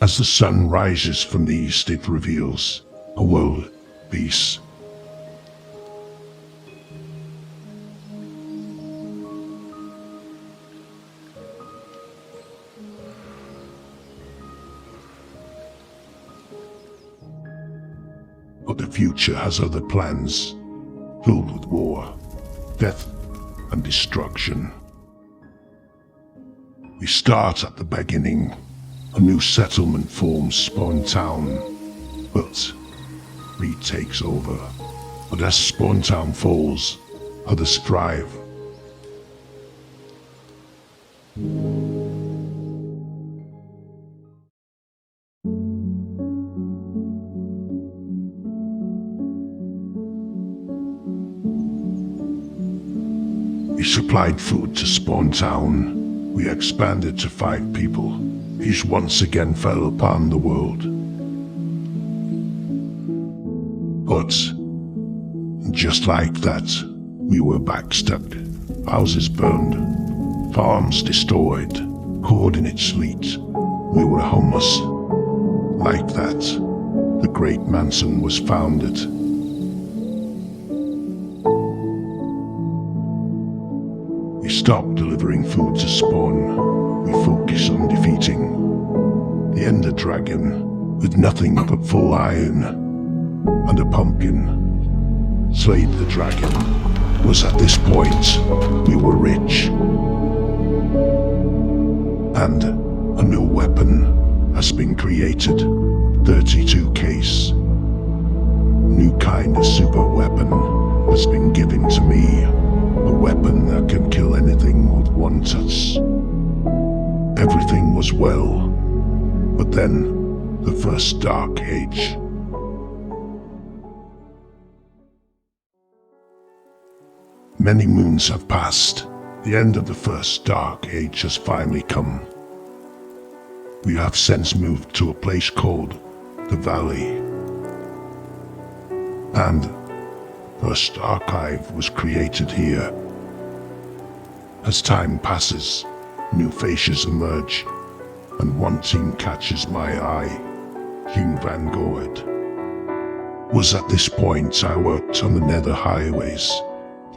As the sun rises from the east, it reveals a world at peace. But the future has other plans, filled with war, death, and destruction. We start at the beginning. A new settlement forms Spawn Town, but greed takes over. But as Spawn Town falls, others thrive. We supplied food to Spawn Town. We expanded to 5 people. Peace once again fell upon the world. But just like that, we were backstabbed. Houses burned, farms destroyed, coordinates leaked. We were homeless. Like that, the Great Mansion was founded. We stopped delivering food to Spawn. We focus on defeating the Ender Dragon with nothing but full iron and a pumpkin. Slayed the dragon. Was at this point we were rich. And a new weapon has been created. 32 case. New kind of super weapon has been given to me. A weapon that can kill anything with one touch. Everything was well, but then the first dark age. Many moons have passed. The end of the first dark age has finally come. We have since moved to a place called the Valley. And first archive was created here. As time passes, new faces emerge, and one team catches my eye. Team Vanguard. Was at this point I worked on the nether highways,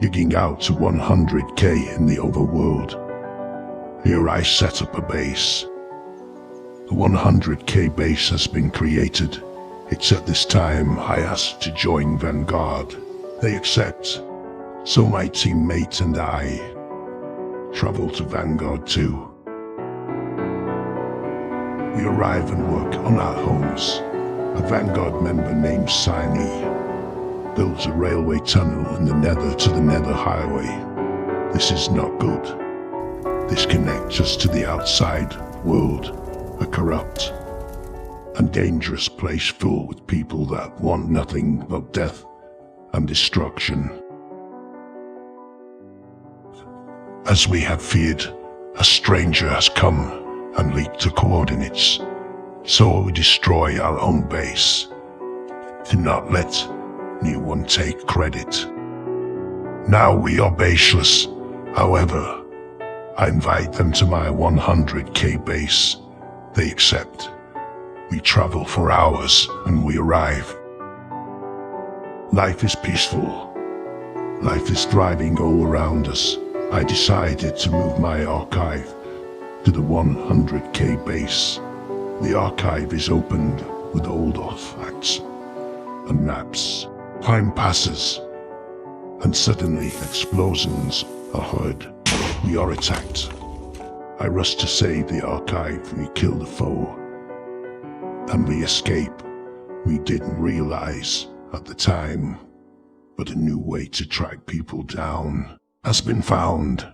digging out to 100k in the overworld. Here I set up a base. The 100k base has been created. It's at this time I asked to join Vanguard. They accept, so my teammate and I travel to Vanguard too. We arrive and work on our homes. A Vanguard member named Siny builds a railway tunnel in the nether to the nether highway. This is not good. This connects us to the outside world, a corrupt and dangerous place filled with people that want nothing but death and destruction. As we have feared, a stranger has come and leaked the coordinates, so we destroy our own base. Do not let anyone take credit. Now we are baseless. However, I invite them to my 100k base. They accept. We travel for hours and we arrive. Life is peaceful. Life is thriving all around us. I decided to move my archive to the 100k base. The archive is opened with old artifacts and maps. Time passes, and suddenly explosions are heard. We are attacked. I rush to save the archive. We kill the foe, and we escape. We didn't realize at the time, but a new way to track people down has been found.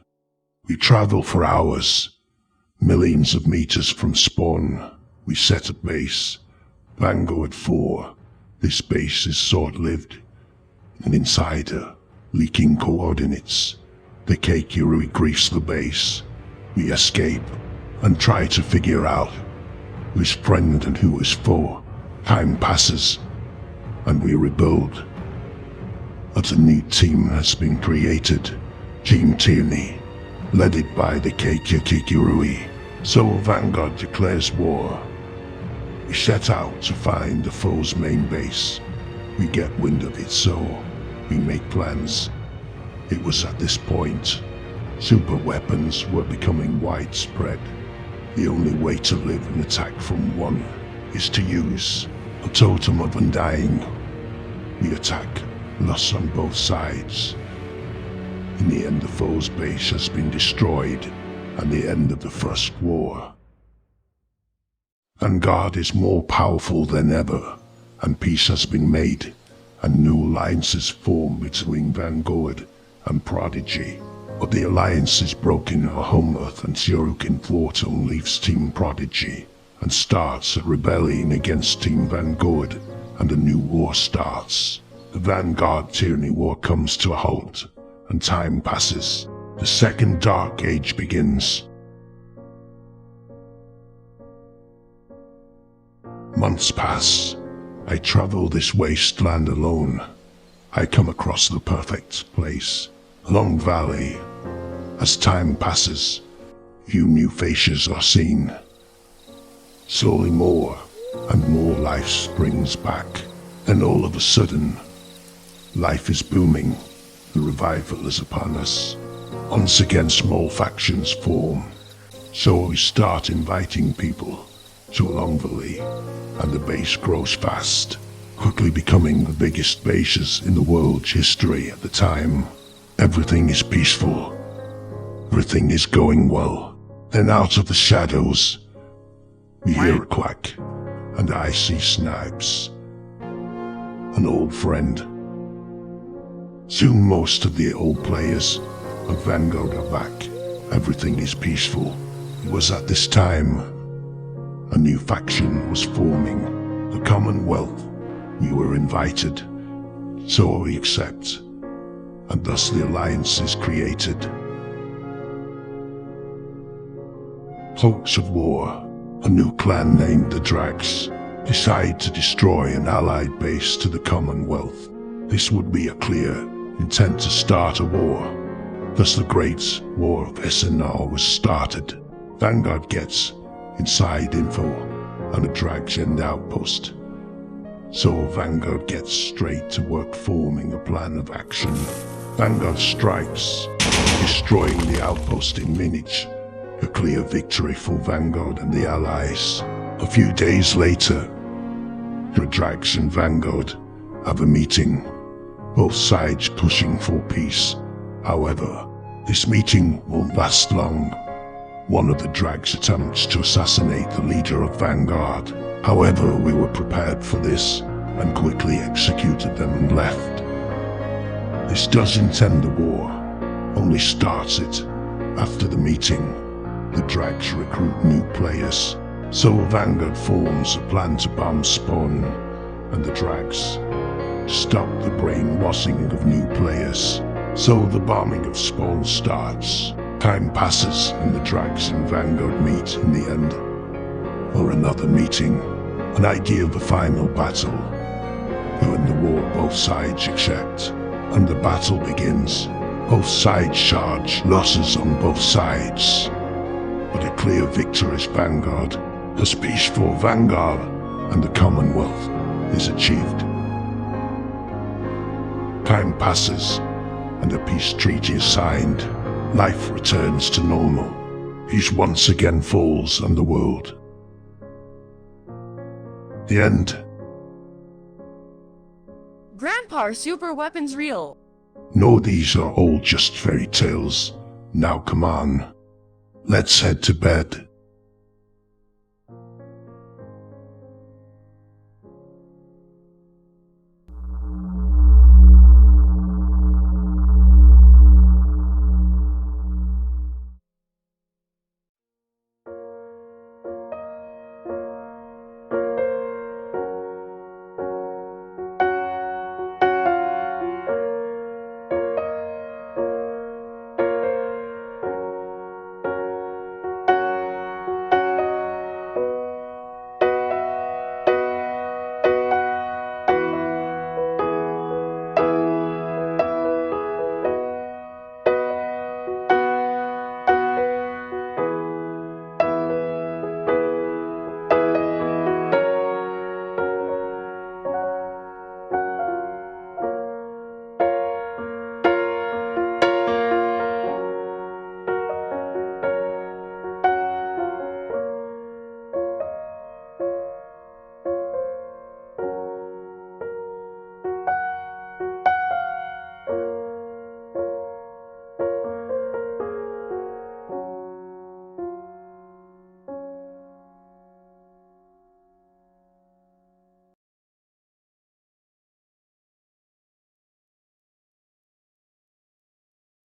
We travel for hours, millions of meters from spawn. We set a base, Vanguard 4. This base is short-lived. An insider, leaking coordinates. The Keikirui griefs the base. We escape and try to figure out who is friend and who is foe. Time passes, and we rebuild. But a new team has been created. Team Tierney, led by the Keikirui. So Vanguard declares war. We set out to find the foe's main base. We get wind of it, so we make plans. It was at this point super weapons were becoming widespread. The only way to live an attack from one is to use a totem of undying. We attack loss on both sides. In the end, the foe's base has been destroyed, and the end of the First War. Vanguard is more powerful than ever, and peace has been made, and new alliances form between Vanguard and Prodigy. But the alliance is broken. Our home Earth and Tsiurukin Thwarton leaves Team Prodigy and starts a rebellion against Team Vanguard, and a new war starts. The Vanguard Tyranny War comes to a halt, and time passes. The Second Dark Age begins. Months pass. I travel this wasteland alone. I come across the perfect place, a long valley. As time passes, few new faces are seen. Slowly more and more life springs back. Then all of a sudden, life is booming. The revival is upon us. Once again, small factions form. So we start inviting people to Longvalley, and the base grows fast, quickly becoming the biggest bases in the world's history at the time. Everything is peaceful. Everything is going well. Then out of the shadows, we hear a quack, and I see Snipes, an old friend. Soon most of the old players of Vanguard are back. Everything is peaceful. It was at this time a new faction was forming, the Commonwealth. We were invited, so we accept, and thus the alliance is created. Hopes of war. A new clan named the Drags decide to destroy an allied base to the Commonwealth. This would be a clear intent to start a war. Thus the Great War of SNR was started. Vanguard gets inside info on a Drags end outpost. So Vanguard gets straight to work forming a plan of action. Vanguard strikes, destroying the outpost in minutes. A clear victory for Vanguard and the Allies. A few days later, the Drags and Vanguard have a meeting, both sides pushing for peace. However, this meeting won't last long. One of the Drags attempts to assassinate the leader of Vanguard. However, we were prepared for this and quickly executed them and left. This doesn't end the war, only starts it. After the meeting, the Drags recruit new players, so Vanguard forms a plan to bomb Spawn, and the Drags stop the brainwashing of new players. So the bombing of Spawn starts. Time passes and the Drags and Vanguard meet in the end. Or another meeting, an idea of a final battle. During the war both sides accept, and the battle begins. Both sides charge, losses on both sides. But a clear victor is Vanguard. Thus peace for Vanguard and the Commonwealth is achieved. Time passes and a peace treaty is signed. Life returns to normal. Peace once again falls on the world. The end. Grandpa, are super weapons real? No, these are all just fairy tales. Now come on. Let's head to bed.